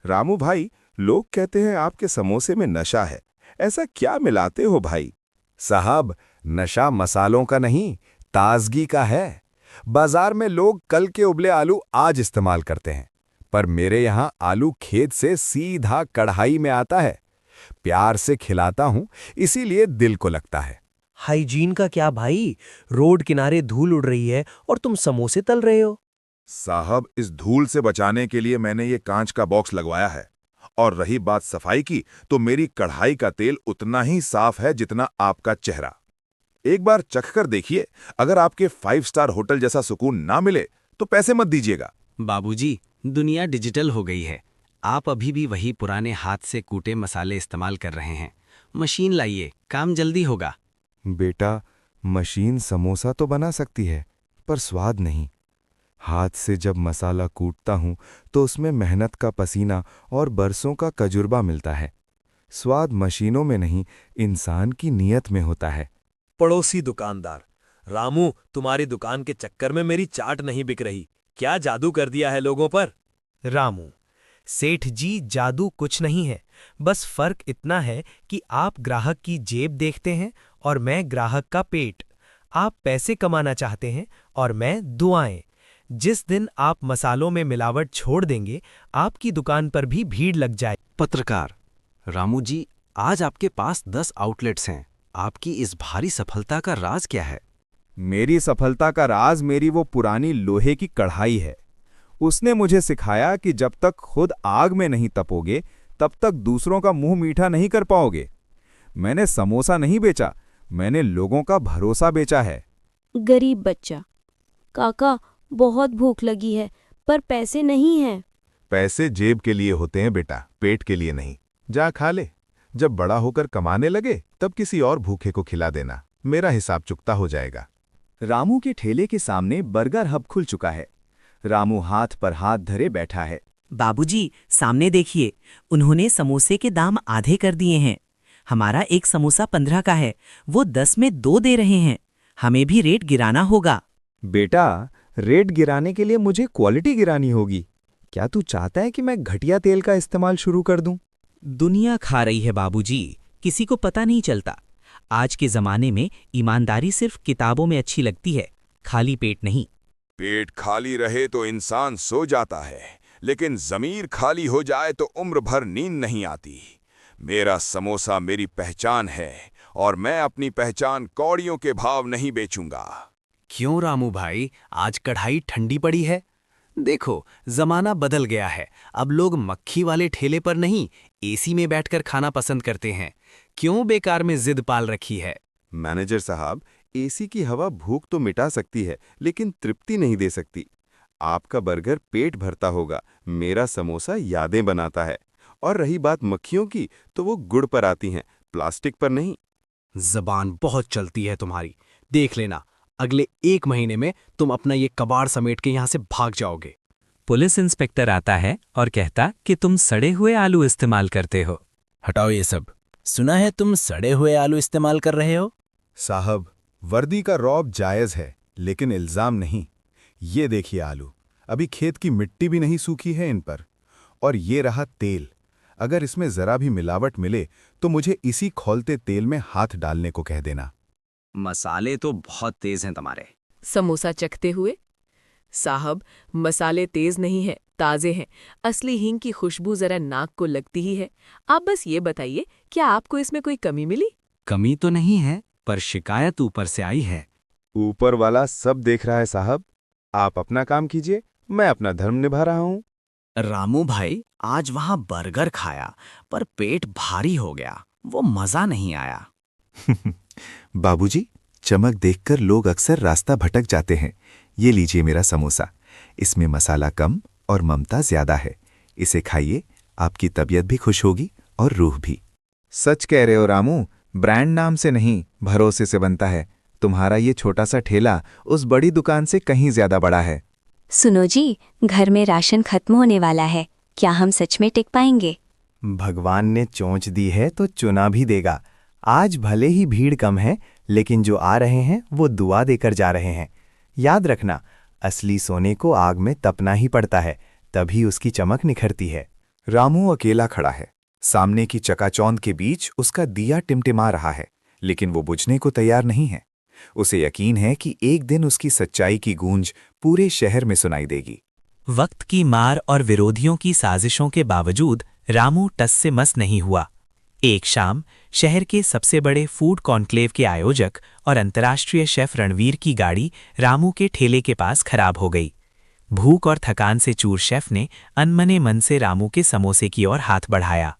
रामू भाई, लोग कहते हैं आपके समोसे में नशा है। ऐसा क्या मिलाते हो भाई? साहब, नशा मसालों का नहीं, ताजगी का है। बाजार में लोग कल के उबले आलू आज इस्तेमाल करते हैं, पर मेरे यहाँ आलू खेत से सीधा कढ़ाई में आता है। प्यार से खिलाता हूँ, इसीलिए दिल को लगता है। हाइजीन का क्या भाई? रोड किनारे धूल उड़ रही है और तुम समोसे तल रहे हो। साहब, इस धूल से बचाने के लिए मैंने ये कांच का बॉक्स लगवाया है। और रही बात सफाई की, तो मेरी कढ़ाई का तेल उतना ही साफ है जितना आपका चेहरा। एक बार चख कर देखिए, अगर आपके 5 स्टार होटल जैसा सुकून ना मिले तो पैसे मत दीजिएगा। बाबूजी, दुनिया डिजिटल हो गई है। आप अभी भी वही पुराने हाथ से कूटे मसाले इस्तेमाल कर रहे हैं। मशीन लाइए, काम जल्दी होगा। बेटा, मशीन समोसा तो बना सकती है, पर स्वाद नहीं। हाथ से जब मसाला कूटता हूँ तो उसमें मेहनत का पसीना और बरसों का तजुर्बा मिलता है। स्वाद मशीनों में नहीं, इंसान की नीयत में होता है। पड़ोसी दुकानदार: रामू, तुम्हारी दुकान के चक्कर में मेरी चाट नहीं बिक रही। क्या जादू कर दिया है लोगों पर? रामू: सेठ जी, जादू कुछ नहीं है। बस फर्क इतना है कि आप ग्राहक की जेब देखते हैं और मैं ग्राहक का पेट। आप पैसे कमाना चाहते हैं और मैं दुआएं। जिस दिन आप मसालों में मिलावट छोड़ देंगे, आपकी दुकान पर भी भीड़ लग जाए। पत्रकार: रामू जी, आज आपके पास 10 आउटलेट्स हैं। आपकी इस भारी सफलता का राज क्या है? मेरी सफलता का राज मेरी वो पुरानी लोहे की कढ़ाई है। उसने मुझे सिखाया कि जब तक खुद आग में नहीं तपोगे, तब तक दूसरों का मुंह मीठा नहीं कर पाओगे। मैंने समोसा नहीं बेचा, मैंने लोगों का भरोसा बेचा है। गरीब बच्चा: काका, बहुत भूख लगी है, पर पैसे नहीं हैं। पैसे जेब के लिए होते हैं बेटा, पेट के लिए नहीं। जा खा ले। जब बड़ा होकर कमाने लगे तब किसी और भूखे को खिला देना, मेरा हिसाब चुकता हो जाएगा। रामू के ठेले के सामने बर्गर हब खुल चुका है। रामू हाथ पर हाथ धरे बैठा है। बाबूजी, सामने देखिए, उन्होंने समोसे के दाम आधे कर दिए हैं। हमारा एक समोसा 15 का है, वो 10 में 2 दे रहे हैं। हमें भी रेट गिराना होगा। बेटा, रेट गिराने के लिए मुझे क्वालिटी गिरानी होगी। क्या तू चाहता है कि मैं घटिया तेल का इस्तेमाल शुरू कर दूं? दुनिया खा रही है बाबूजी, किसी को पता नहीं चलता। आज के जमाने में ईमानदारी सिर्फ किताबों में अच्छी लगती है, खाली पेट नहीं। पेट खाली रहे तो इंसान सो जाता है, लेकिन ज़मीर खाली हो जाए तो उम्र भर नींद नहीं आती। मेरा समोसा मेरी पहचान है और मैं अपनी पहचान कौड़ियों के भाव नहीं बेचूंगा। क्यों रामू भाई, आज कढ़ाई ठंडी पड़ी है? देखो, जमाना बदल गया है। अब लोग मक्खी वाले ठेले पर नहीं, एसी में बैठकर खाना पसंद करते हैं। क्यों बेकार में जिद पाल रखी है? मैनेजर साहब, एसी की हवा भूख तो मिटा सकती है, लेकिन तृप्ति नहीं दे सकती। आपका बर्गर पेट भरता होगा, मेरा समोसा यादें बनाता है। और रही बात मक्खियों की, तो वो गुड़ पर आती हैं, प्लास्टिक पर नहीं। जबान बहुत चलती है तुम्हारी। देख लेना, अगले 1 महीने में तुम अपना ये कबाड़ समेट के यहाँ से भाग जाओगे। पुलिस इंस्पेक्टर आता है और कहता कि तुम सड़े हुए आलू इस्तेमाल करते हो। हटाओ ये सब। सुना है तुम सड़े हुए आलू इस्तेमाल कर रहे हो। साहब, वर्दी का रौब जायज़ है, लेकिन इल्ज़ाम नहीं। ये देखिए आलू, अभी खेत की मिट्टी भी नहीं सूखी है इन पर। और ये रहा तेल, अगर इसमें ज़रा भी मिलावट मिले तो मुझे इसी खौलते तेल में हाथ डालने को कह देना। मसाले तो बहुत तेज हैं तुम्हारे। समोसा चखते हुए: साहब, मसाले तेज नहीं है, ताजे हैं। असली हींग की खुशबू जरा नाक को लगती ही है। आप बस ये बताइए, क्या आपको इसमें कोई कमी मिली? कमी तो नहीं है, पर शिकायत ऊपर से आई है। ऊपर वाला सब देख रहा है साहब। आप अपना काम कीजिए, मैं अपना धर्म निभा रहा हूँ। रामू भाई, आज वहां बर्गर खाया, पर पेट भारी हो गया, वो मजा नहीं आया। बाबूजी, चमक देखकर लोग अक्सर रास्ता भटक जाते हैं। ये लीजिए मेरा समोसा, इसमें मसाला कम और ममता ज्यादा है। इसे खाइए, आपकी तबीयत भी खुश होगी और रूह भी। सच कह रहे हो रामू, ब्रांड नाम से नहीं, भरोसे से बनता है। तुम्हारा ये छोटा सा ठेला उस बड़ी दुकान से कहीं ज्यादा बड़ा है। सुनो जी, घर में राशन खत्म होने वाला है, क्या हम सच में टिक पाएंगे? भगवान ने चोंच दी है तो चुना भी देगा। आज भले ही भीड़ कम है, लेकिन जो आ रहे हैं वो दुआ देकर जा रहे हैं। याद रखना, असली सोने को आग में तपना ही पड़ता है, तभी उसकी चमक निखरती है। रामू अकेला खड़ा है। सामने की चकाचौंध के बीच उसका दिया टिमटिमा रहा है, लेकिन वो बुझने को तैयार नहीं है। उसे यकीन है कि एक दिन उसकी सच्चाई की गूंज पूरे शहर में सुनाई देगी। वक्त की मार और विरोधियों की साजिशों के बावजूद रामू टस से मस नहीं हुआ। एक शाम शहर के सबसे बड़े फूड कॉन्क्लेव के आयोजक और अंतर्राष्ट्रीय शेफ रणवीर की गाड़ी रामू के ठेले के पास खराब हो गई। भूख और थकान से चूर शेफ ने अनमने मन से रामू के समोसे की ओर हाथ बढ़ाया।